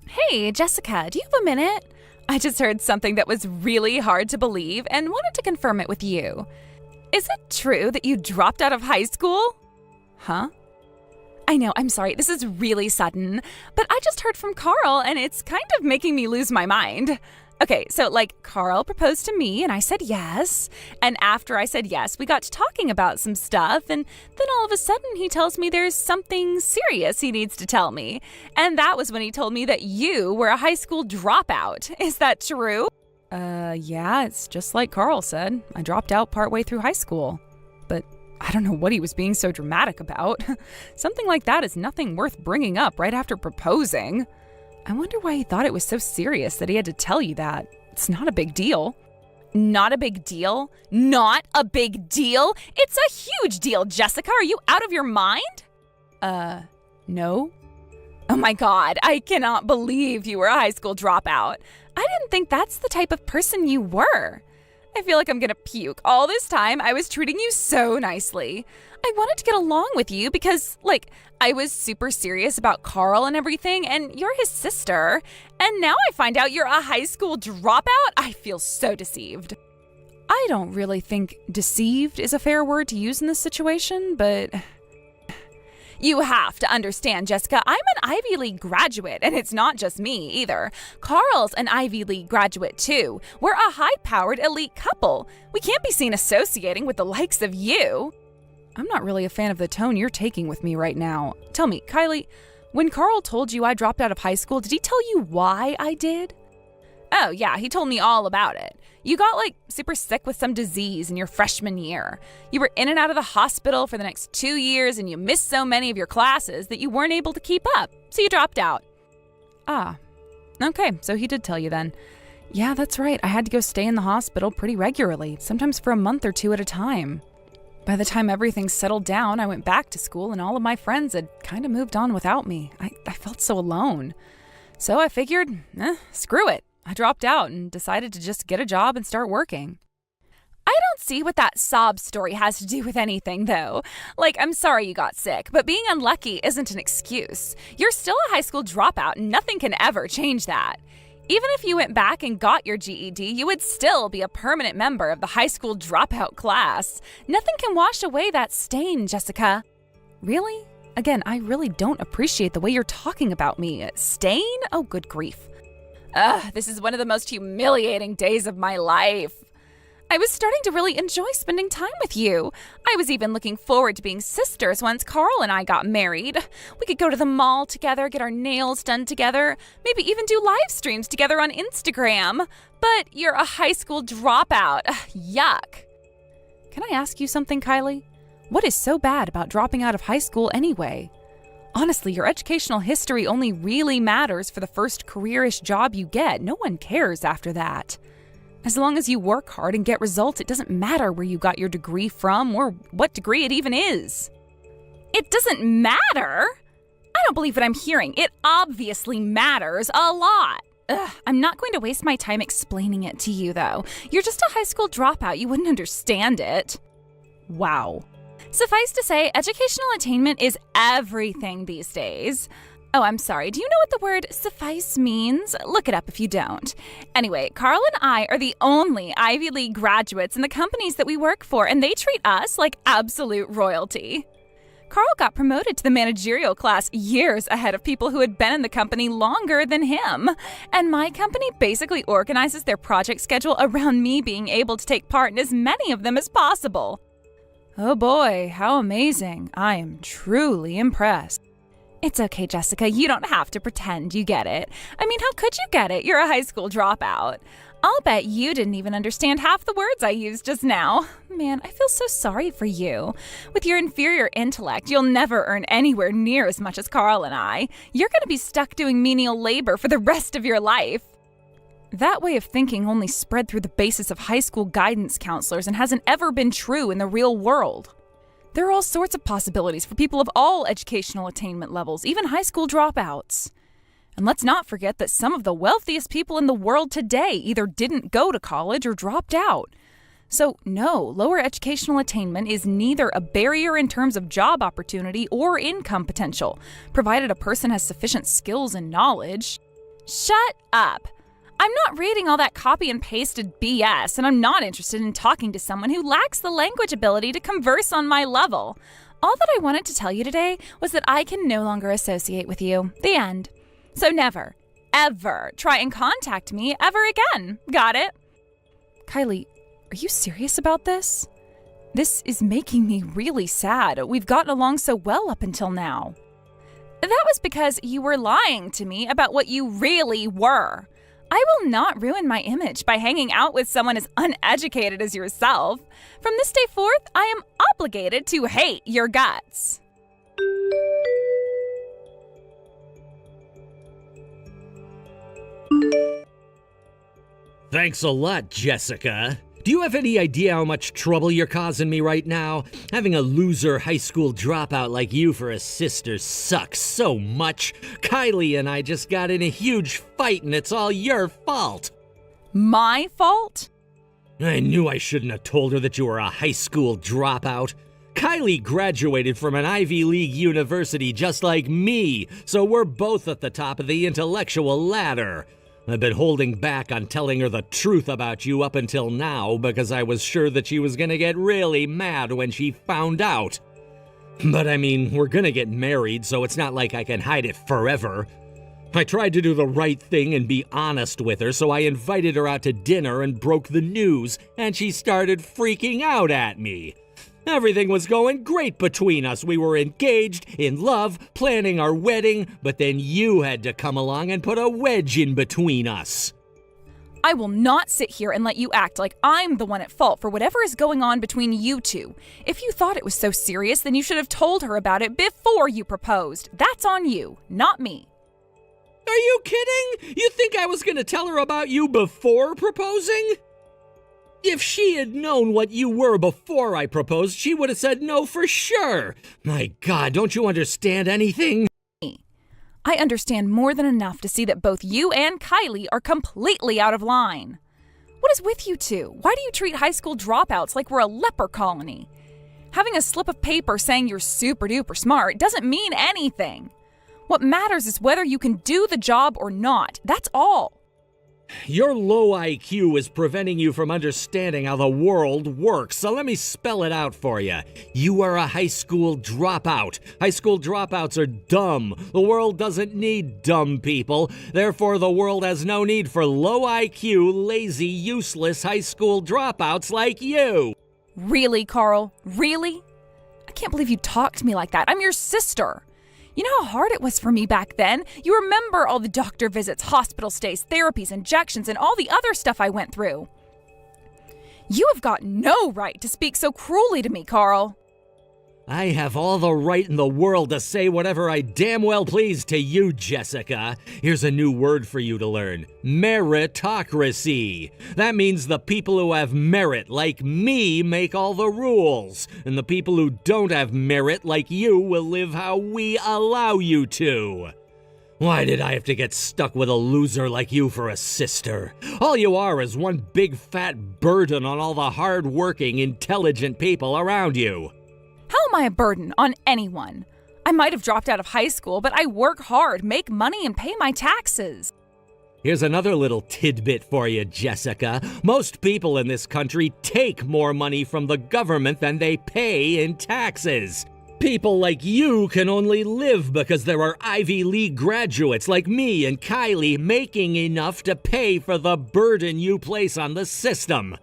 Hey, Jessica, do you have a minute? I just heard something that was really hard to believe and wanted to confirm it with you. Is it true that you dropped out of high school? Huh? I know, I'm sorry, this is really sudden, but I just heard from Carl and it's kind of making me lose my mind. Okay, so Carl proposed to me and I said yes. And after I said yes, we got to talking about some stuff. And then all of a sudden he tells me there's something serious he needs to tell me. And that was when he told me that you were a high school dropout. Is that true? Yeah, it's just like Carl said. I dropped out partway through high school. But I don't know what he was being so dramatic about. Something like that is nothing worth bringing up right after proposing. I wonder why he thought it was so serious that he had to tell you that. It's not a big deal. Not a big deal? Not a big deal? It's a huge deal, Jessica. Are you out of your mind? No. Oh my God, I cannot believe you were a high school dropout. I didn't think that's the type of person you were. I feel like I'm gonna puke. All this time, I was treating you so nicely. I wanted to get along with you because, I was super serious about Carl and everything, and you're his sister. And now I find out you're a high school dropout? I feel so deceived. I don't really think deceived is a fair word to use in this situation, but you have to understand, Jessica, I'm an Ivy League graduate, and it's not just me either. Carl's an Ivy League graduate too. We're a high-powered elite couple. We can't be seen associating with the likes of you. I'm not really a fan of the tone you're taking with me right now. Tell me, Kylie, when Carl told you I dropped out of high school, did he tell you why I did? Oh, yeah, he told me all about it. You got, super sick with some disease in your freshman year. You were in and out of the hospital for the next 2 years, and you missed so many of your classes that you weren't able to keep up, so you dropped out. Ah, okay, so he did tell you then. Yeah, that's right. I had to go stay in the hospital pretty regularly, sometimes for a month or two at a time. By the time everything settled down, I went back to school, and all of my friends had kind of moved on without me. I felt so alone. So I figured, screw it. I dropped out and decided to just get a job and start working. I don't see what that sob story has to do with anything, though. I'm sorry you got sick, but being unlucky isn't an excuse. You're still a high school dropout, and nothing can ever change that. Even if you went back and got your GED, you would still be a permanent member of the high school dropout class. Nothing can wash away that stain, Jessica. Really? Again, I really don't appreciate the way you're talking about me. Stain? Oh, good grief. This is one of the most humiliating days of my life. I was starting to really enjoy spending time with you. I was even looking forward to being sisters once Carl and I got married. We could go to the mall together, get our nails done together, maybe even do live streams together on Instagram. But you're a high school dropout. Yuck. Can I ask you something, Kylie? What is so bad about dropping out of high school anyway? Honestly, your educational history only really matters for the first careerish job you get. No one cares after that. As long as you work hard and get results, it doesn't matter where you got your degree from or what degree it even is. It doesn't matter? I don't believe what I'm hearing. It obviously matters a lot. I'm not going to waste my time explaining it to you, though. You're just a high school dropout. You wouldn't understand it. Wow. Suffice to say, educational attainment is everything these days. Oh, I'm sorry. Do you know what the word suffice means? Look it up if you don't. Anyway, Carl and I are the only Ivy League graduates in the companies that we work for, and they treat us like absolute royalty. Carl got promoted to the managerial class years ahead of people who had been in the company longer than him. And my company basically organizes their project schedule around me being able to take part in as many of them as possible. Oh boy, how amazing. I am truly impressed. It's okay, Jessica. You don't have to pretend you get it. I mean, how could you get it? You're a high school dropout. I'll bet you didn't even understand half the words I used just now. Man, I feel so sorry for you. With your inferior intellect, you'll never earn anywhere near as much as Carl and I. You're going to be stuck doing menial labor for the rest of your life. That way of thinking only spread through the basis of high school guidance counselors and hasn't ever been true in the real world. There are all sorts of possibilities for people of all educational attainment levels, even high school dropouts. And let's not forget that some of the wealthiest people in the world today either didn't go to college or dropped out. So, no, lower educational attainment is neither a barrier in terms of job opportunity or income potential, provided a person has sufficient skills and knowledge. Shut up! I'm not reading all that copy and pasted BS, and I'm not interested in talking to someone who lacks the language ability to converse on my level. All that I wanted to tell you today was that I can no longer associate with you. The end. So never, ever try and contact me ever again. Got it? Kylie, are you serious about this? This is making me really sad. We've gotten along so well up until now. That was because you were lying to me about what you really were. I will not ruin my image by hanging out with someone as uneducated as yourself. From this day forth, I am obligated to hate your guts. Thanks a lot, Jessica. Do you have any idea how much trouble you're causing me right now? Having a loser high school dropout like you for a sister sucks so much. Kylie and I just got in a huge fight and it's all your fault. My fault? I knew I shouldn't have told her that you were a high school dropout. Kylie graduated from an Ivy League university just like me, so we're both at the top of the intellectual ladder. I've been holding back on telling her the truth about you up until now because I was sure that she was gonna get really mad when she found out. But I mean, we're gonna get married, so it's not like I can hide it forever. I tried to do the right thing and be honest with her, so I invited her out to dinner and broke the news, and she started freaking out at me. Everything was going great between us. We were engaged, in love, planning our wedding, but then you had to come along and put a wedge in between us. I will not sit here and let you act like I'm the one at fault for whatever is going on between you two. If you thought it was so serious, then you should have told her about it before you proposed. That's on you, not me. Are you kidding? You think I was gonna tell her about you before proposing? If she had known what you were before I proposed, she would have said no for sure. My God, don't you understand anything? I understand more than enough to see that both you and Kylie are completely out of line. What is with you two? Why do you treat high school dropouts like we're a leper colony? Having a slip of paper saying you're super duper smart doesn't mean anything. What matters is whether you can do the job or not. That's all. Your low IQ is preventing you from understanding how the world works, so let me spell it out for you. You are a high school dropout. High school dropouts are dumb. The world doesn't need dumb people. Therefore, the world has no need for low IQ, lazy, useless high school dropouts like you. Really, Carl? Really? I can't believe you talked to me like that. I'm your sister. You know how hard it was for me back then? You remember all the doctor visits, hospital stays, therapies, injections, and all the other stuff I went through. You have got no right to speak so cruelly to me, Carl. I have all the right in the world to say whatever I damn well please to you, Jessica. Here's a new word for you to learn. Meritocracy. That means the people who have merit, like me, make all the rules. And the people who don't have merit, like you, will live how we allow you to. Why did I have to get stuck with a loser like you for a sister? All you are is one big fat burden on all the hard-working, intelligent people around you. How am I a burden on anyone? I might have dropped out of high school, but I work hard, make money, and pay my taxes. Here's another little tidbit for you, Jessica. Most people in this country take more money from the government than they pay in taxes. People like you can only live because there are Ivy League graduates like me and Kylie making enough to pay for the burden you place on the system.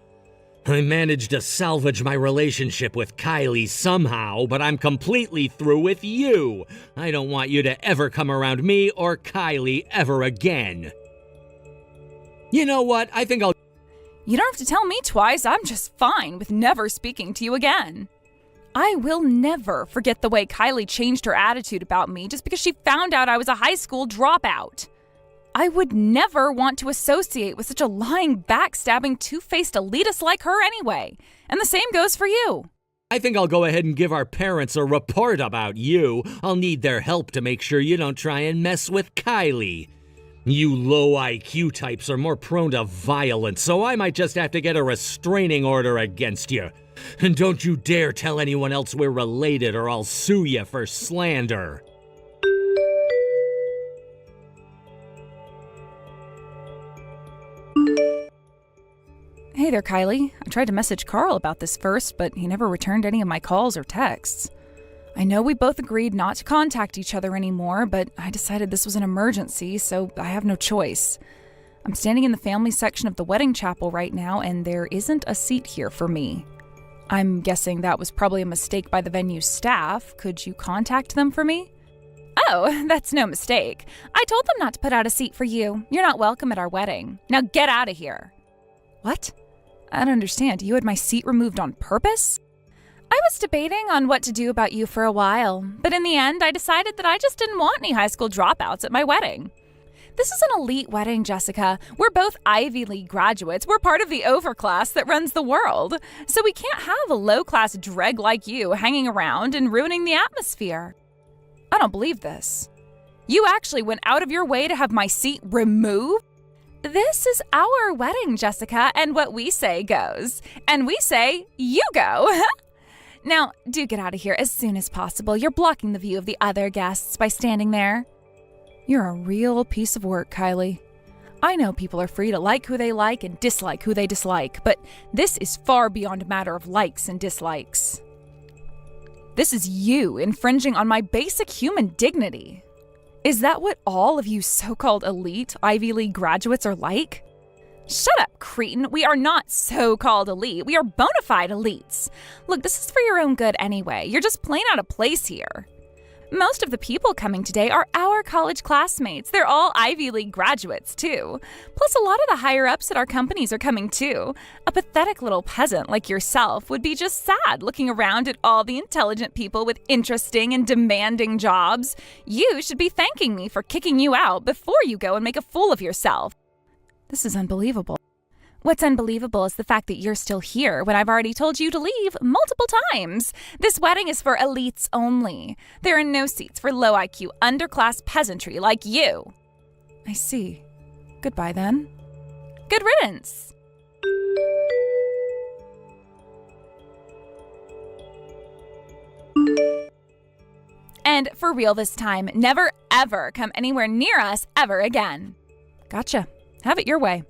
I managed to salvage my relationship with Kylie somehow, but I'm completely through with you. I don't want you to ever come around me or Kylie ever again. You know what? I think I'll... You don't have to tell me twice. I'm just fine with never speaking to you again. I will never forget the way Kylie changed her attitude about me just because she found out I was a high school dropout. I would never want to associate with such a lying, backstabbing, two-faced elitist like her anyway. And the same goes for you. I think I'll go ahead and give our parents a report about you. I'll need their help to make sure you don't try and mess with Kylie. You low IQ types are more prone to violence, so I might just have to get a restraining order against you. And don't you dare tell anyone else we're related or I'll sue you for slander. Hey there, Kylie. I tried to message Carl about this first, but he never returned any of my calls or texts. I know we both agreed not to contact each other anymore, but I decided this was an emergency, so I have no choice. I'm standing in the family section of the wedding chapel right now, and there isn't a seat here for me. I'm guessing that was probably a mistake by the venue's staff. Could you contact them for me? Oh, that's no mistake. I told them not to put out a seat for you. You're not welcome at our wedding. Now get out of here. What? I don't understand. You had my seat removed on purpose? I was debating on what to do about you for a while, but in the end, I decided that I just didn't want any high school dropouts at my wedding. This is an elite wedding, Jessica. We're both Ivy League graduates. We're part of the overclass that runs the world. So we can't have a low-class dreg like you hanging around and ruining the atmosphere. I don't believe this. You actually went out of your way to have my seat removed? This is our wedding, Jessica, and what we say goes. And we say, you go. Now, do get out of here as soon as possible. You're blocking the view of the other guests by standing there. You're a real piece of work, Kylie. I know people are free to like who they like and dislike who they dislike, but this is far beyond a matter of likes and dislikes. This is you infringing on my basic human dignity. Is that what all of you so-called elite Ivy League graduates are like? Shut up, cretin. We are not so-called elite. We are bona fide elites. Look, this is for your own good anyway. You're just plain out of place here. Most of the people coming today are our college classmates. They're all Ivy League graduates, too. Plus, a lot of the higher-ups at our companies are coming, too. A pathetic little peasant like yourself would be just sad looking around at all the intelligent people with interesting and demanding jobs. You should be thanking me for kicking you out before you go and make a fool of yourself. This is unbelievable. What's unbelievable is the fact that you're still here when I've already told you to leave multiple times. This wedding is for elites only. There are no seats for low IQ, underclass peasantry like you. I see. Goodbye then. Good riddance. And for real this time, never ever come anywhere near us ever again. Gotcha. Have it your way.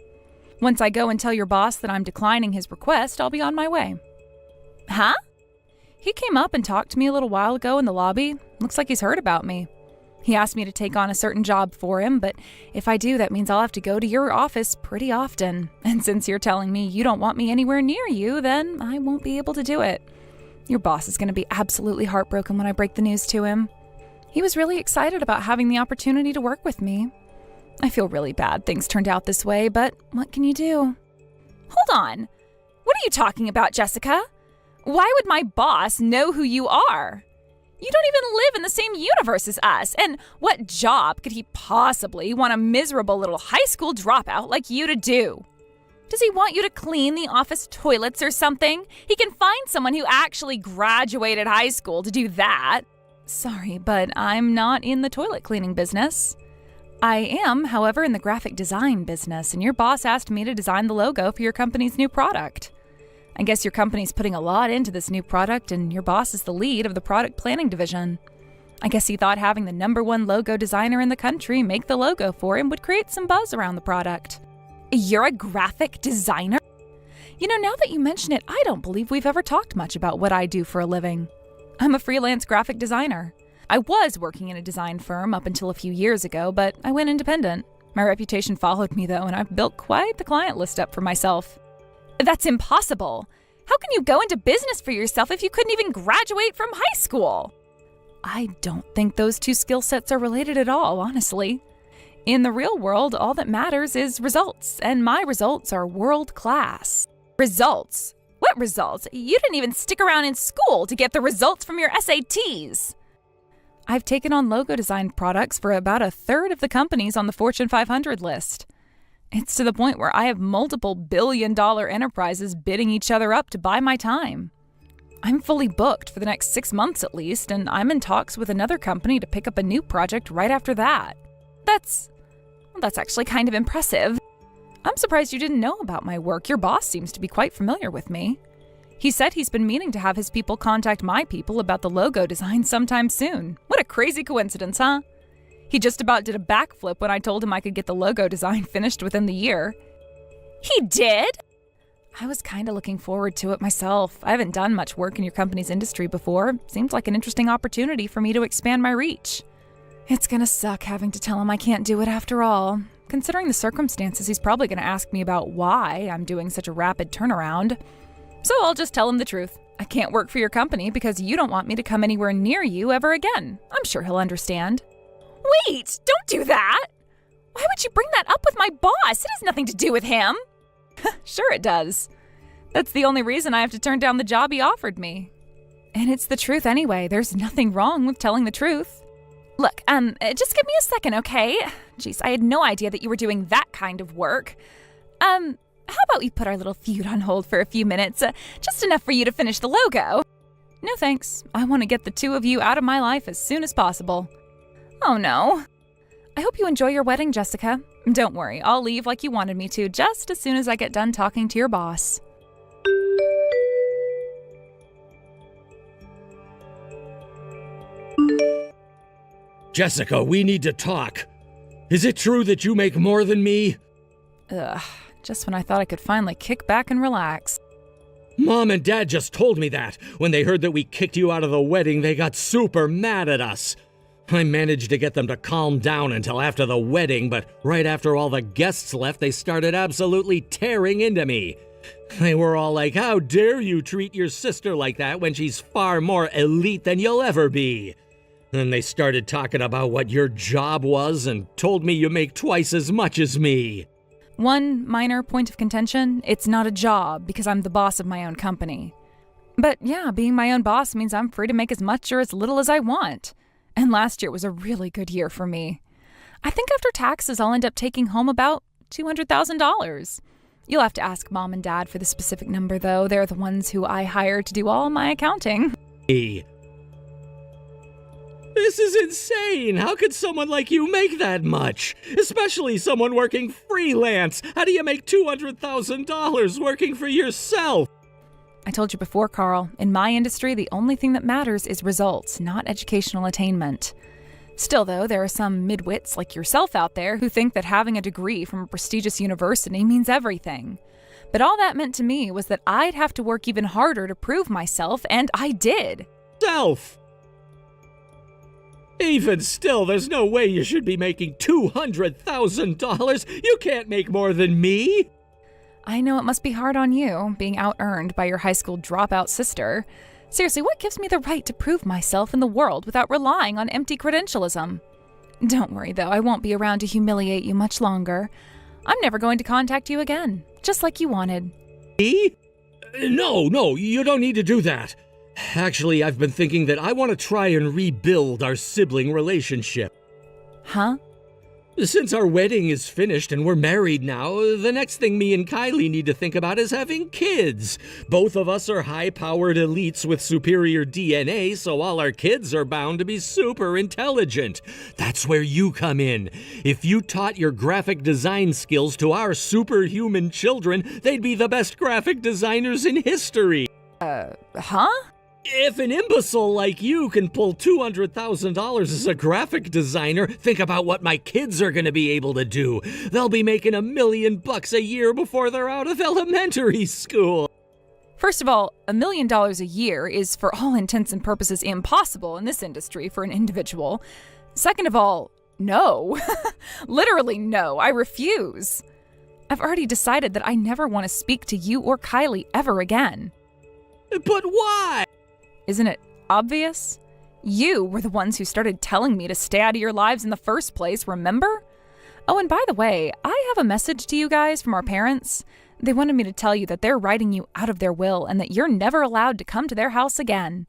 Once I go and tell your boss that I'm declining his request, I'll be on my way. Huh? He came up and talked to me a little while ago in the lobby. Looks like he's heard about me. He asked me to take on a certain job for him, but if I do, that means I'll have to go to your office pretty often. And since you're telling me you don't want me anywhere near you, then I won't be able to do it. Your boss is going to be absolutely heartbroken when I break the news to him. He was really excited about having the opportunity to work with me. I feel really bad things turned out this way, but what can you do? Hold on. What are you talking about, Jessica? Why would my boss know who you are? You don't even live in the same universe as us, and what job could he possibly want a miserable little high school dropout like you to do? Does he want you to clean the office toilets or something? He can find someone who actually graduated high school to do that. Sorry, but I'm not in the toilet cleaning business. I am, however, in the graphic design business, and your boss asked me to design the logo for your company's new product. I guess your company's putting a lot into this new product, and your boss is the lead of the product planning division. I guess he thought having the #1 logo designer in the country make the logo for him would create some buzz around the product. You're a graphic designer? You know, now that you mention it, I don't believe we've ever talked much about what I do for a living. I'm a freelance graphic designer. I was working in a design firm up until a few years ago, but I went independent. My reputation followed me, though, and I've built quite the client list up for myself. That's impossible. How can you go into business for yourself if you couldn't even graduate from high school? I don't think those two skill sets are related at all, honestly. In the real world, all that matters is results, and my results are world class. Results? What results? You didn't even stick around in school to get the results from your SATs. I've taken on logo design products for about a third of the companies on the Fortune 500 list. It's to the point where I have multiple billion-dollar enterprises bidding each other up to buy my time. I'm fully booked for the next 6 months at least, and I'm in talks with another company to pick up a new project right after that. That's Well, that's actually kind of impressive. I'm surprised you didn't know about my work. Your boss seems to be quite familiar with me. He said he's been meaning to have his people contact my people about the logo design sometime soon. What a crazy coincidence, huh? He just about did a backflip when I told him I could get the logo design finished within the year. He did? I was kind of looking forward to it myself. I haven't done much work in your company's industry before. Seems like an interesting opportunity for me to expand my reach. It's gonna suck having to tell him I can't do it after all. Considering the circumstances, he's probably gonna ask me about why I'm doing such a rapid turnaround. So I'll just tell him the truth. I can't work for your company because you don't want me to come anywhere near you ever again. I'm sure he'll understand. Wait, don't do that! Why would you bring that up with my boss? It has nothing to do with him. Sure it does. That's the only reason I have to turn down the job he offered me. And it's the truth anyway. There's nothing wrong with telling the truth. Look, just give me a second, okay? Jeez, I had no idea that you were doing that kind of work. How about we put our little feud on hold for a few minutes? Just enough for you to finish the logo. No thanks. I want to get the two of you out of my life as soon as possible. Oh no. I hope you enjoy your wedding, Jessica. Don't worry, I'll leave like you wanted me to just as soon as I get done talking to your boss. Jessica, we need to talk. Is it true that you make more than me? Ugh, just when I thought I could finally kick back and relax. Mom and Dad just told me that. When they heard that we kicked you out of the wedding, they got super mad at us. I managed to get them to calm down until after the wedding, but right after all the guests left, they started absolutely tearing into me. They were all like, "How dare you treat your sister like that when she's far more elite than you'll ever be?" Then they started talking about what your job was and told me you make twice as much as me. One minor point of contention, it's not a job because I'm the boss of my own company. But yeah, being my own boss means I'm free to make as much or as little as I want. And last year was a really good year for me. I think after taxes, I'll end up taking home about $200,000. You'll have to ask Mom and Dad for the specific number, though. They're the ones who I hired to do all my accounting. This is insane! How could someone like you make that much? Especially someone working freelance! How do you make $200,000 working for yourself? I told you before, Carl, in my industry, the only thing that matters is results, not educational attainment. Still, though, there are some midwits like yourself out there who think that having a degree from a prestigious university means everything. But all that meant to me was that I'd have to work even harder to prove myself, and I did. Even still, there's no way you should be making $200,000. You can't make more than me. I know it must be hard on you, being out-earned by your high school dropout sister. Seriously, what gives me the right to prove myself in the world without relying on empty credentialism? Don't worry, though, I won't be around to humiliate you much longer. I'm never going to contact you again, just like you wanted. Me? No, you don't need to do that. Actually, I've been thinking that I want to try and rebuild our sibling relationship. Huh? Since our wedding is finished and we're married now, the next thing me and Kylie need to think about is having kids. Both of us are high-powered elites with superior DNA, so all our kids are bound to be super intelligent. That's where you come in. If you taught your graphic design skills to our superhuman children, they'd be the best graphic designers in history. Huh? If an imbecile like you can pull $200,000 as a graphic designer, think about what my kids are going to be able to do. They'll be making $1 million a year before they're out of elementary school. First of all, $1 million a year is, for all intents and purposes, impossible in this industry for an individual. Second of all, no. Literally no. I refuse. I've already decided that I never want to speak to you or Kylie ever again. But why? Isn't it obvious? You were the ones who started telling me to stay out of your lives in the first place, remember? Oh, and by the way, I have a message to you guys from our parents. They wanted me to tell you that they're writing you out of their will and that you're never allowed to come to their house again.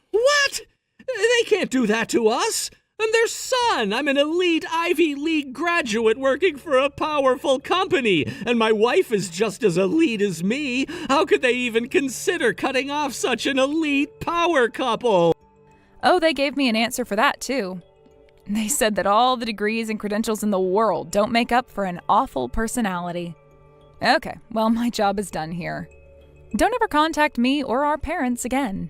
What? They can't do that to us. I'm their son. I'm an elite Ivy League graduate working for a powerful company, and my wife is just as elite as me. How could they even consider cutting off such an elite power couple? Oh, they gave me an answer for that, too. They said that all the degrees and credentials in the world don't make up for an awful personality. Okay, well, my job is done here. Don't ever contact me or our parents again.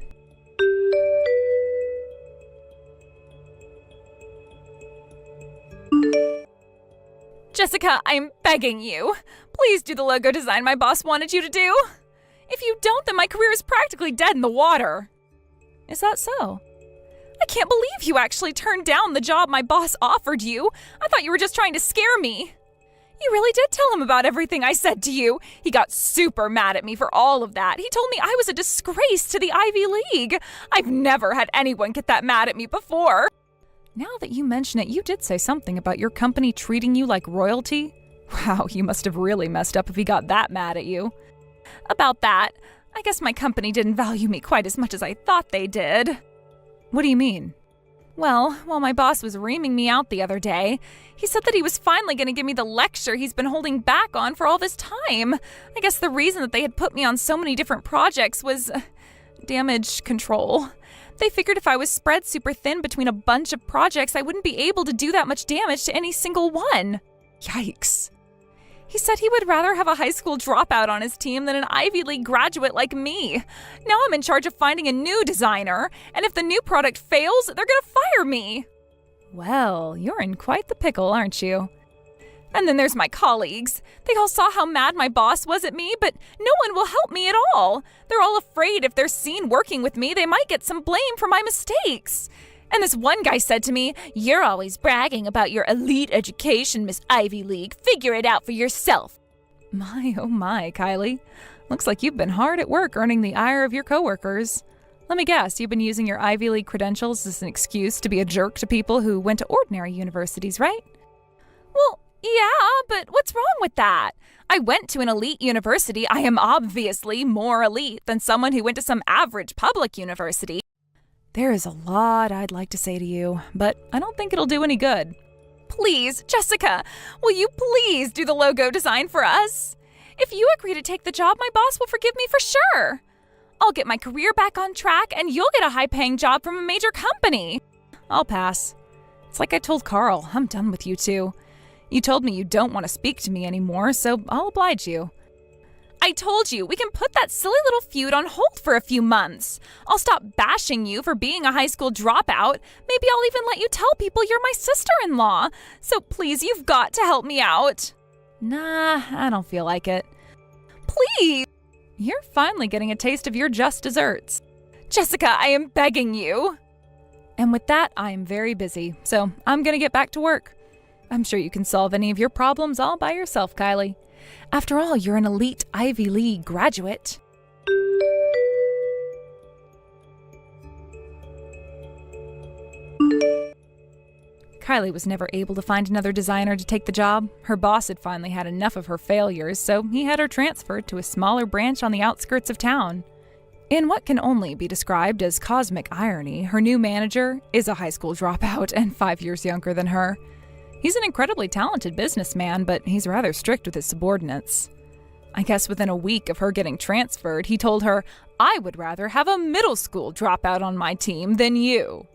Jessica, I'm begging you. Please do the logo design my boss wanted you to do. If you don't, then my career is practically dead in the water. Is that so? I can't believe you actually turned down the job my boss offered you. I thought you were just trying to scare me. You really did tell him about everything I said to you. He got super mad at me for all of that. He told me I was a disgrace to the Ivy League. I've never had anyone get that mad at me before. Now that you mention it, you did say something about your company treating you like royalty. Wow, you must have really messed up if he got that mad at you. About that, I guess my company didn't value me quite as much as I thought they did. What do you mean? Well, while my boss was reaming me out the other day, he said that he was finally going to give me the lecture he's been holding back on for all this time. I guess the reason that they had put me on so many different projects was damage control. They figured if I was spread super thin between a bunch of projects, I wouldn't be able to do that much damage to any single one. Yikes. He said he would rather have a high school dropout on his team than an Ivy League graduate like me. Now I'm in charge of finding a new designer, and if the new product fails, they're gonna fire me. Well, you're in quite the pickle, aren't you? And then there's my colleagues. They all saw how mad my boss was at me, but no one will help me at all. They're all afraid if they're seen working with me, they might get some blame for my mistakes. And this one guy said to me, "You're always bragging about your elite education, Miss Ivy League. Figure it out for yourself." My, oh my, Kylie. Looks like you've been hard at work earning the ire of your coworkers. Let me guess, you've been using your Ivy League credentials as an excuse to be a jerk to people who went to ordinary universities, right? Well, yeah, but what's wrong with that? I went to an elite university. I am obviously more elite than someone who went to some average public university. There is a lot I'd like to say to you, but I don't think it'll do any good. Please, Jessica, will you please do the logo design for us? If you agree to take the job, my boss will forgive me for sure. I'll get my career back on track, and you'll get a high-paying job from a major company. I'll pass. It's like I told Carl, I'm done with you two. You told me you don't want to speak to me anymore, so I'll oblige you. I told you, we can put that silly little feud on hold for a few months. I'll stop bashing you for being a high school dropout. Maybe I'll even let you tell people you're my sister-in-law. So please, you've got to help me out. Nah, I don't feel like it. Please! You're finally getting a taste of your just desserts. Jessica, I am begging you. And with that, I am very busy, so I'm gonna get back to work. I'm sure you can solve any of your problems all by yourself, Kylie. After all, you're an elite Ivy League graduate. Kylie was never able to find another designer to take the job. Her boss had finally had enough of her failures, so he had her transferred to a smaller branch on the outskirts of town. In what can only be described as cosmic irony, her new manager is a high school dropout and 5 years younger than her. He's an incredibly talented businessman, but he's rather strict with his subordinates. I guess within a week of her getting transferred, he told her, "I would rather have a middle school dropout on my team than you."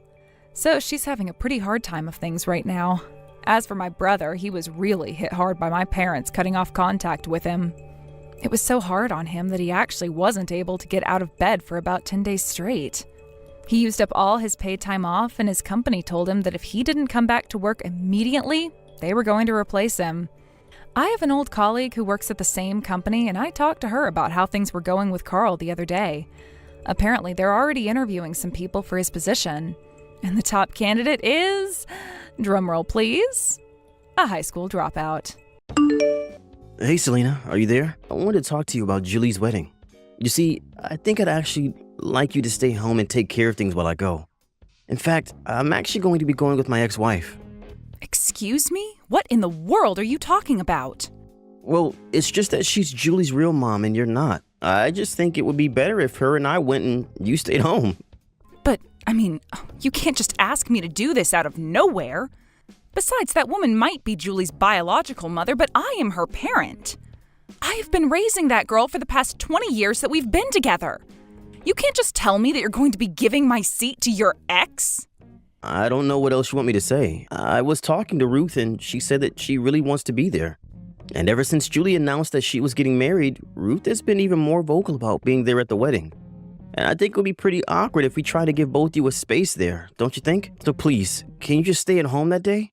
So she's having a pretty hard time of things right now. As for my brother, he was really hit hard by my parents cutting off contact with him. It was so hard on him that he actually wasn't able to get out of bed for about 10 days straight. He used up all his paid time off, and his company told him that if he didn't come back to work immediately, they were going to replace him. I have an old colleague who works at the same company, and I talked to her about how things were going with Carl the other day. Apparently, they're already interviewing some people for his position. And the top candidate is, drumroll please, a high school dropout. Hey Selena, are you there? I wanted to talk to you about Julie's wedding. You see, I think I'd actually like you to stay home and take care of things while I go. In fact, I'm actually going to be going with my ex-wife. Excuse me? What in the world are you talking about? Well, it's just that she's Julie's real mom and you're not. I just think it would be better if her and I went and you stayed home. But, I mean, you can't just ask me to do this out of nowhere. Besides, that woman might be Julie's biological mother, but I am her parent. I have been raising that girl for the past 20 years that we've been together. You can't just tell me that you're going to be giving my seat to your ex. I don't know what else you want me to say. I was talking to Ruth and she said that she really wants to be there. And ever since Julie announced that she was getting married, Ruth has been even more vocal about being there at the wedding. And I think it would be pretty awkward if we try to give both you a space there, don't you think? So please, can you just stay at home that day?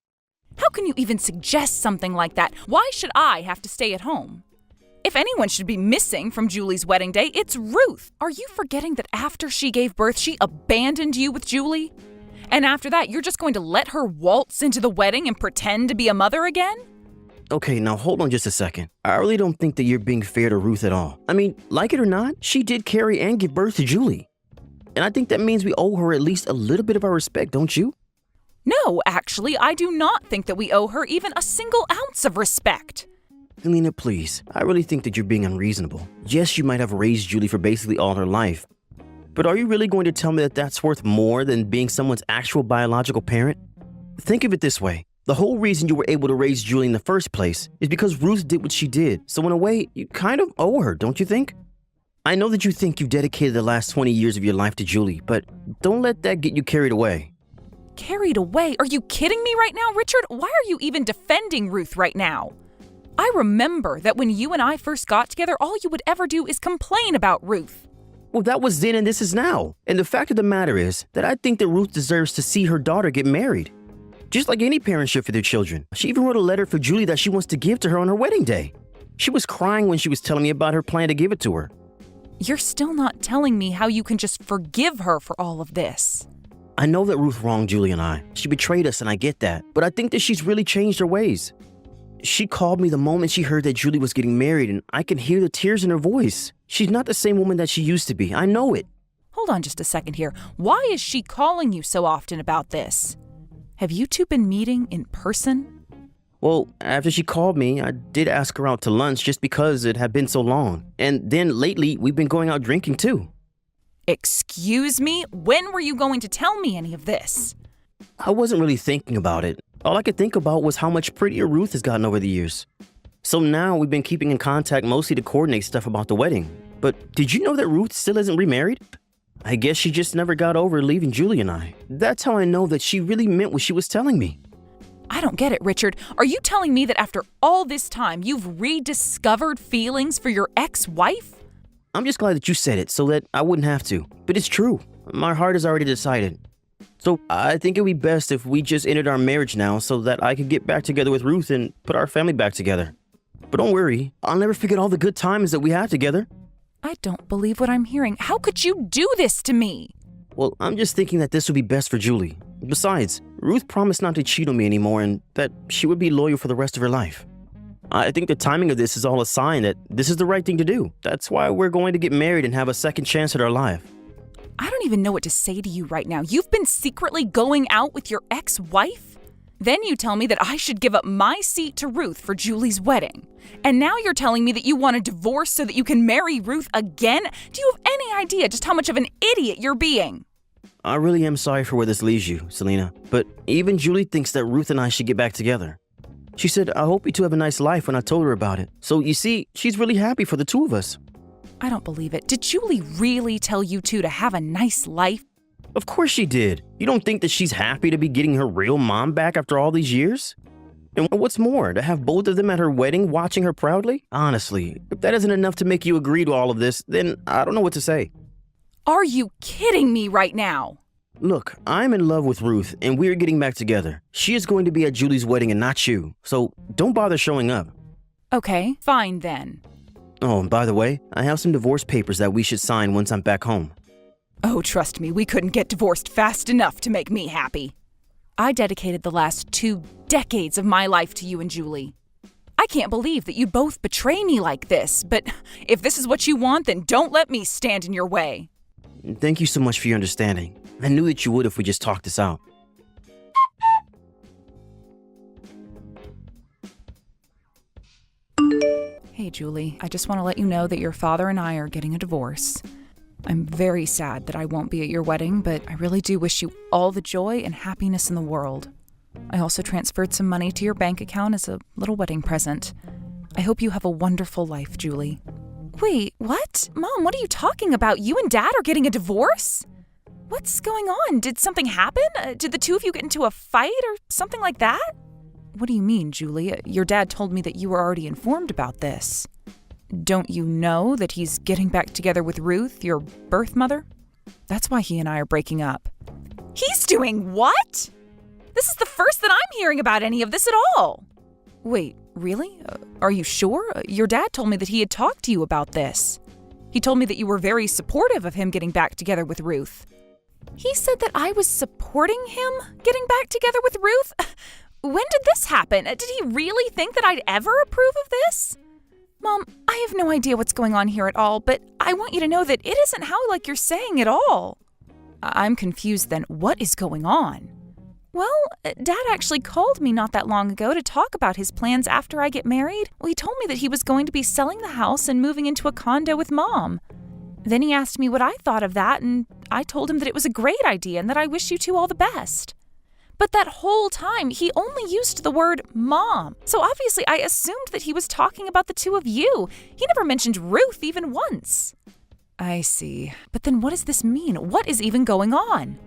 How can you even suggest something like that? Why should I have to stay at home? If anyone should be missing from Julie's wedding day, it's Ruth. Are you forgetting that after she gave birth, she abandoned you with Julie? And after that, you're just going to let her waltz into the wedding and pretend to be a mother again? Okay, now hold on just a second. I really don't think that you're being fair to Ruth at all. I mean, like it or not, she did carry and give birth to Julie. And I think that means we owe her at least a little bit of our respect, don't you? No, actually, I do not think that we owe her even a single ounce of respect. Helena, please. I really think that you're being unreasonable. Yes, you might have raised Julie for basically all her life. But are you really going to tell me that that's worth more than being someone's actual biological parent? Think of it this way. The whole reason you were able to raise Julie in the first place is because Ruth did what she did. So in a way, you kind of owe her, don't you think? I know that you think you've dedicated the last 20 years of your life to Julie, but don't let that get you carried away. Carried away? Are you kidding me right now, Richard? Why are you even defending Ruth right now? I remember that when you and I first got together, all you would ever do is complain about Ruth. Well, that was then and this is now. And the fact of the matter is that I think that Ruth deserves to see her daughter get married. Just like any parent should for their children. She even wrote a letter for Julie that she wants to give to her on her wedding day. She was crying when she was telling me about her plan to give it to her. You're still not telling me how you can just forgive her for all of this. I know that Ruth wronged Julie and I. She betrayed us and I get that. But I think that she's really changed her ways. She called me the moment she heard that Julie was getting married and I can hear the tears in her voice. She's not the same woman that she used to be. I know it. Hold on just a second here. Why is she calling you so often about this? Have you two been meeting in person? Well, after she called me, I did ask her out to lunch just because it had been so long. And then lately, we've been going out drinking too. Excuse me? When were you going to tell me any of this? I wasn't really thinking about it. All I could think about was how much prettier Ruth has gotten over the years. So now we've been keeping in contact mostly to coordinate stuff about the wedding. But did you know that Ruth still isn't remarried? I guess she just never got over leaving Julie and I. That's how I know that she really meant what she was telling me. I don't get it, Richard. Are you telling me that after all this time, you've rediscovered feelings for your ex-wife? I'm just glad that you said it so that I wouldn't have to. But it's true. My heart has already decided. So I think it would be best if we just ended our marriage now so that I could get back together with Ruth and put our family back together. But don't worry, I'll never forget all the good times that we had together. I don't believe what I'm hearing. How could you do this to me? Well, I'm just thinking that this would be best for Julie. Besides, Ruth promised not to cheat on me anymore and that she would be loyal for the rest of her life. I think the timing of this is all a sign that this is the right thing to do. That's why we're going to get married and have a second chance at our life. I don't even know what to say to you right now. You've been secretly going out with your ex-wife? Then you tell me that I should give up my seat to Ruth for Julie's wedding. And now you're telling me that you want a divorce so that you can marry Ruth again? Do you have any idea just how much of an idiot you're being? I really am sorry for where this leaves you, Selena. But even Julie thinks that Ruth and I should get back together. She said, I hope you two have a nice life when I told her about it. So you see, she's really happy for the two of us. I don't believe it. Did Julie really tell you two to have a nice life? Of course she did. You don't think that she's happy to be getting her real mom back after all these years? And what's more, to have both of them at her wedding watching her proudly? Honestly, if that isn't enough to make you agree to all of this, then I don't know what to say. Are you kidding me right now? Look, I'm in love with Ruth and we're getting back together. She is going to be at Julie's wedding and not you, so don't bother showing up. Okay, fine then. Oh, and by the way, I have some divorce papers that we should sign once I'm back home. Oh, trust me, we couldn't get divorced fast enough to make me happy. I dedicated the last 2 decades of my life to you and Julie. I can't believe that you both betray me like this, but if this is what you want, then don't let me stand in your way. Thank you so much for your understanding. I knew that you would if we just talked this out. Hey, Julie, I just want to let you know that your father and I are getting a divorce. I'm very sad that I won't be at your wedding, but I really do wish you all the joy and happiness in the world. I also transferred some money to your bank account as a little wedding present. I hope you have a wonderful life, Julie. Wait, what? Mom, what are you talking about? You and Dad are getting a divorce? What's going on? Did something happen? Did the two of you get into a fight or something like that? What do you mean, Julie? Your dad told me that you were already informed about this. Don't you know that he's getting back together with Ruth, your birth mother? That's why he and I are breaking up. He's doing what? This is the first that I'm hearing about any of this at all. Wait, really? Are you sure? Your dad told me that he had talked to you about this. He told me that you were very supportive of him getting back together with Ruth. He said that I was supporting him getting back together with Ruth? When did this happen? Did he really think that I'd ever approve of this? Mom, I have no idea what's going on here at all, but I want you to know that it isn't how like you're saying at all. I'm confused then. What is going on? Well, Dad actually called me not that long ago to talk about his plans after I get married. Well, he told me that he was going to be selling the house and moving into a condo with Mom. Then he asked me what I thought of that, and I told him that it was a great idea and that I wish you two all the best. But that whole time, he only used the word Mom. So obviously, I assumed that he was talking about the two of you. He never mentioned Ruth even once. I see. But then what does this mean? What is even going on?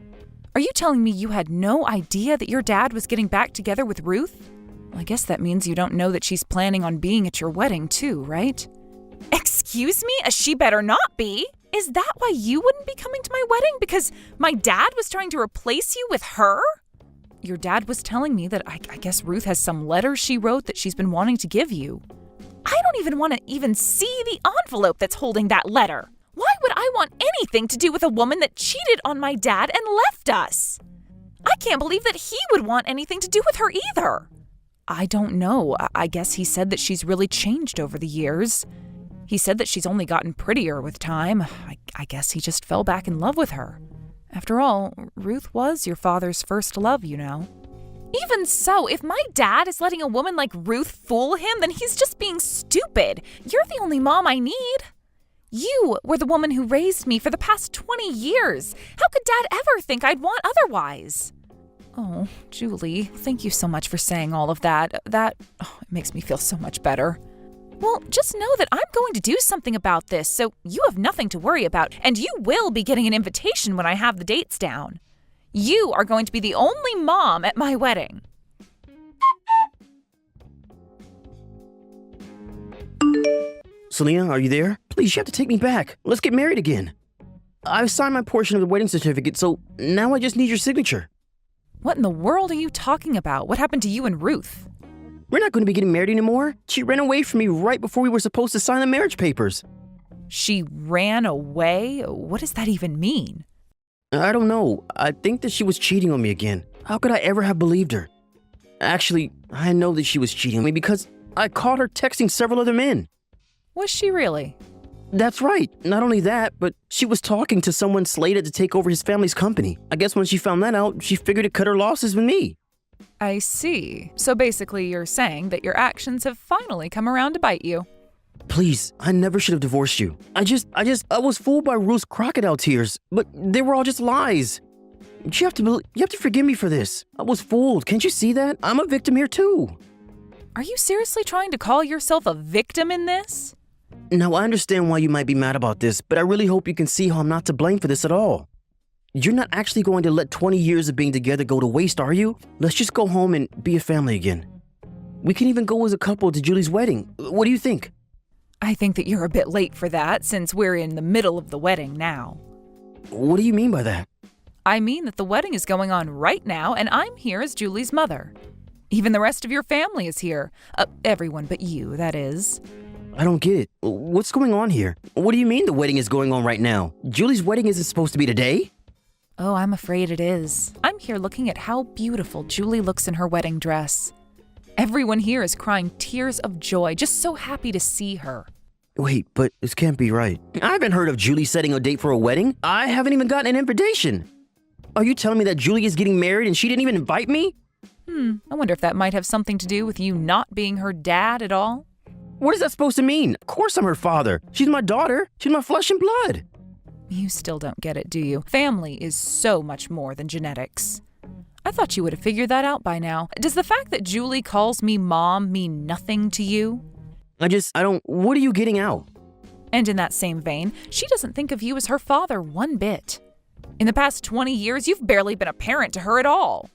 Are you telling me you had no idea that your dad was getting back together with Ruth? Well, I guess that means you don't know that she's planning on being at your wedding too, right? Excuse me? She better not be. Is that why you wouldn't be coming to my wedding? Because my dad was trying to replace you with her? Your dad was telling me that I guess Ruth has some letters she wrote that she's been wanting to give you. I don't even want to even see the envelope that's holding that letter. Why would I want anything to do with a woman that cheated on my dad and left us? I can't believe that he would want anything to do with her either. I don't know. I guess he said that she's really changed over the years. He said that she's only gotten prettier with time. I guess he just fell back in love with her. After all, Ruth was your father's first love, you know. Even so, if my dad is letting a woman like Ruth fool him, then he's just being stupid. You're the only mom I need. You were the woman who raised me for the past 20 years. How could Dad ever think I'd want otherwise? Oh, Julie, thank you so much for saying all of that. It makes me feel so much better. Well, just know that I'm going to do something about this, so you have nothing to worry about, and you will be getting an invitation when I have the dates down. You are going to be the only mom at my wedding. Selena, are you there? Please, you have to take me back. Let's get married again. I've signed my portion of the wedding certificate, so now I just need your signature. What in the world are you talking about? What happened to you and Ruth? We're not going to be getting married anymore. She ran away from me right before we were supposed to sign the marriage papers. She ran away? What does that even mean? I don't know. I think that she was cheating on me again. How could I ever have believed her? Actually, I know that she was cheating on me because I caught her texting several other men. Was she really? That's right. Not only that, but she was talking to someone slated to take over his family's company. I guess when she found that out, she figured to cut her losses with me. I see. So basically you're saying that your actions have finally come around to bite you. Please, I never should have divorced you. I was fooled by Ruth's crocodile tears, but they were all just lies. You have to forgive me for this. I was fooled. Can't you see that? I'm a victim here too. Are you seriously trying to call yourself a victim in this? Now, I understand why you might be mad about this, but I really hope you can see how I'm not to blame for this at all. You're not actually going to let 20 years of being together go to waste, are you? Let's just go home and be a family again. We can even go as a couple to Julie's wedding. What do you think? I think that you're a bit late for that since we're in the middle of the wedding now. What do you mean by that? I mean that the wedding is going on right now and I'm here as Julie's mother. Even the rest of your family is here. Everyone but you, that is. I don't get it. What's going on here? What do you mean the wedding is going on right now? Julie's wedding isn't supposed to be today? Oh, I'm afraid it is. I'm here looking at how beautiful Julie looks in her wedding dress. Everyone here is crying tears of joy, just so happy to see her. Wait, but this can't be right. I haven't heard of Julie setting a date for a wedding. I haven't even gotten an invitation. Are you telling me that Julie is getting married and she didn't even invite me? I wonder if that might have something to do with you not being her dad at all. What is that supposed to mean? Of course I'm her father. She's my daughter. She's my flesh and blood. You still don't get it, do you? Family is so much more than genetics. I thought you would have figured that out by now. Does the fact that Julie calls me mom mean nothing to you? What are you getting out? And in that same vein, she doesn't think of you as her father one bit. In the past 20 years, you've barely been a parent to her at all.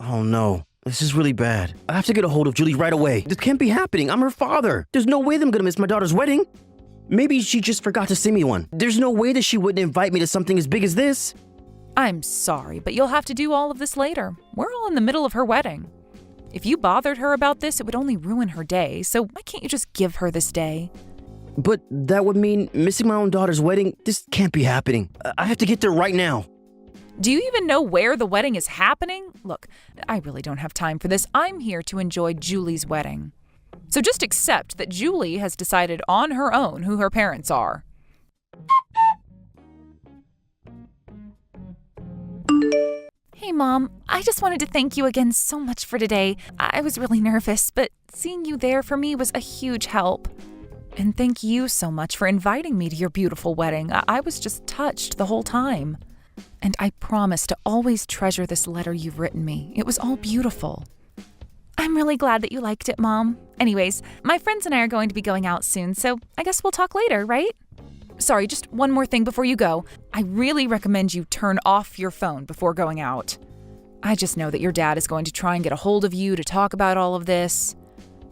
Oh no, this is really bad. I have to get a hold of Julie right away. This can't be happening. I'm her father. There's no way that I'm gonna miss my daughter's wedding. Maybe she just forgot to send me one. There's no way that she wouldn't invite me to something as big as this. I'm sorry, but you'll have to do all of this later. We're all in the middle of her wedding. If you bothered her about this, it would only ruin her day, so why can't you just give her this day? But that would mean missing my own daughter's wedding. This can't be happening. I have to get there right now. Do you even know where the wedding is happening? Look, I really don't have time for this. I'm here to enjoy Julie's wedding. So just accept that Julie has decided on her own who her parents are. Hey, Mom. I just wanted to thank you again so much for today. I was really nervous, but seeing you there for me was a huge help. And thank you so much for inviting me to your beautiful wedding. I was just touched the whole time. And I promise to always treasure this letter you've written me. It was all beautiful. I'm really glad that you liked it, Mom. Anyways, my friends and I are going to be going out soon, so I guess we'll talk later, right? Sorry, just one more thing before you go. I really recommend you turn off your phone before going out. I just know that your dad is going to try and get a hold of you to talk about all of this.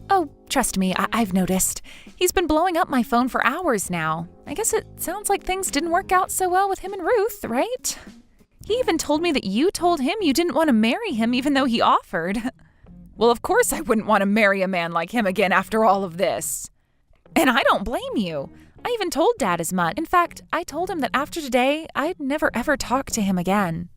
Oh, trust me, I've noticed. He's been blowing up my phone for hours now. I guess it sounds like things didn't work out so well with him and Ruth, right? He even told me that you told him you didn't want to marry him even though he offered. Well, of course I wouldn't want to marry a man like him again after all of this. And I don't blame you. I even told Dad as much. In fact, I told him that after today, I'd never ever talk to him again.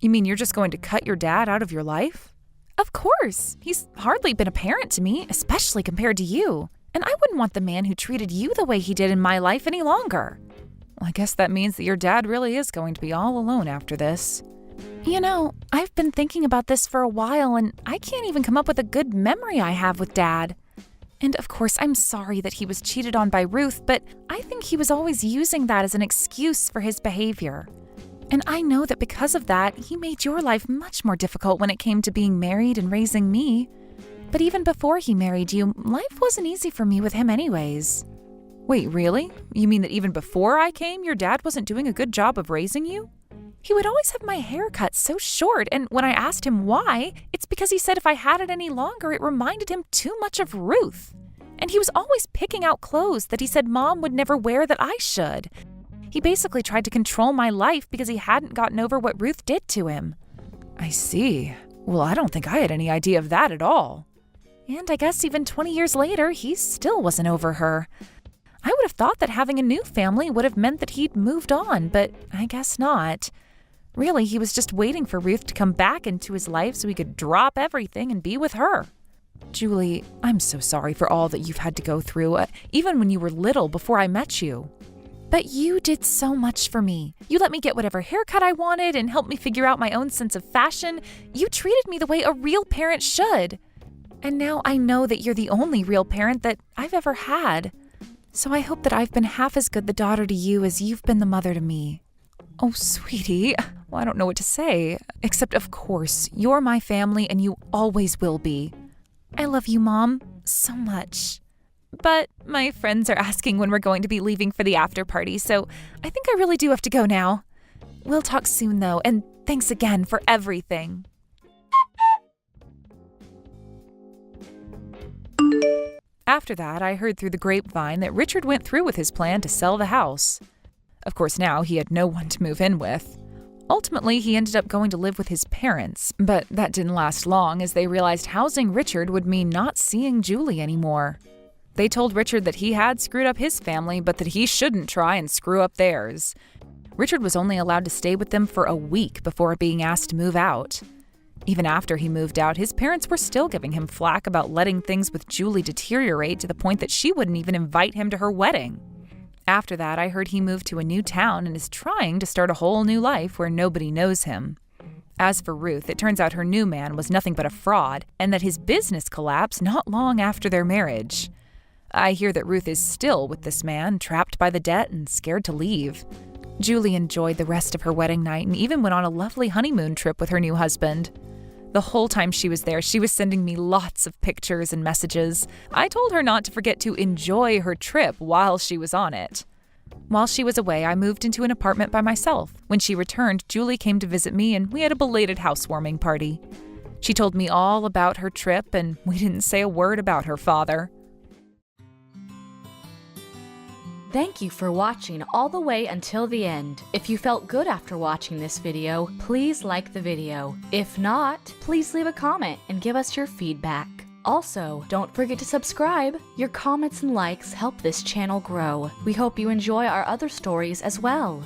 You mean you're just going to cut your dad out of your life? Of course. He's hardly been a parent to me, especially compared to you. And I wouldn't want the man who treated you the way he did in my life any longer. Well, I guess that means that your dad really is going to be all alone after this. You know, I've been thinking about this for a while, and I can't even come up with a good memory I have with Dad. And of course, I'm sorry that he was cheated on by Ruth, but I think he was always using that as an excuse for his behavior. And I know that because of that, he made your life much more difficult when it came to being married and raising me. But even before he married you, life wasn't easy for me with him anyways. Wait, really? You mean that even before I came, your dad wasn't doing a good job of raising you? He would always have my hair cut so short, and when I asked him why, it's because he said if I had it any longer, it reminded him too much of Ruth. And he was always picking out clothes that he said Mom would never wear that I should. He basically tried to control my life because he hadn't gotten over what Ruth did to him. I see. Well, I don't think I had any idea of that at all. And I guess even 20 years later, he still wasn't over her. I would have thought that having a new family would have meant that he'd moved on, but I guess not. Really, he was just waiting for Ruth to come back into his life so he could drop everything and be with her. Julie, I'm so sorry for all that you've had to go through, even when you were little before I met you. But you did so much for me. You let me get whatever haircut I wanted and helped me figure out my own sense of fashion. You treated me the way a real parent should. And now I know that you're the only real parent that I've ever had. So I hope that I've been half as good the daughter to you as you've been the mother to me. Oh, sweetie. Well, I don't know what to say, except of course, you're my family and you always will be. I love you, Mom, so much. But my friends are asking when we're going to be leaving for the after party, so I think I really do have to go now. We'll talk soon, though, and thanks again for everything. After that, I heard through the grapevine that Richard went through with his plan to sell the house. Of course, now he had no one to move in with. Ultimately, he ended up going to live with his parents, but that didn't last long as they realized housing Richard would mean not seeing Julie anymore. They told Richard that he had screwed up his family, but that he shouldn't try and screw up theirs. Richard was only allowed to stay with them for a week before being asked to move out. Even after he moved out, his parents were still giving him flack about letting things with Julie deteriorate to the point that she wouldn't even invite him to her wedding. After that, I heard he moved to a new town and is trying to start a whole new life where nobody knows him. As for Ruth, it turns out her new man was nothing but a fraud and that his business collapsed not long after their marriage. I hear that Ruth is still with this man, trapped by the debt and scared to leave. Julie enjoyed the rest of her wedding night and even went on a lovely honeymoon trip with her new husband. The whole time she was there, she was sending me lots of pictures and messages. I told her not to forget to enjoy her trip while she was on it. While she was away, I moved into an apartment by myself. When she returned, Julie came to visit me and we had a belated housewarming party. She told me all about her trip and we didn't say a word about her father. Thank you for watching all the way until the end. If you felt good after watching this video, please like the video. If not, please leave a comment and give us your feedback. Also, don't forget to subscribe. Your comments and likes help this channel grow. We hope you enjoy our other stories as well.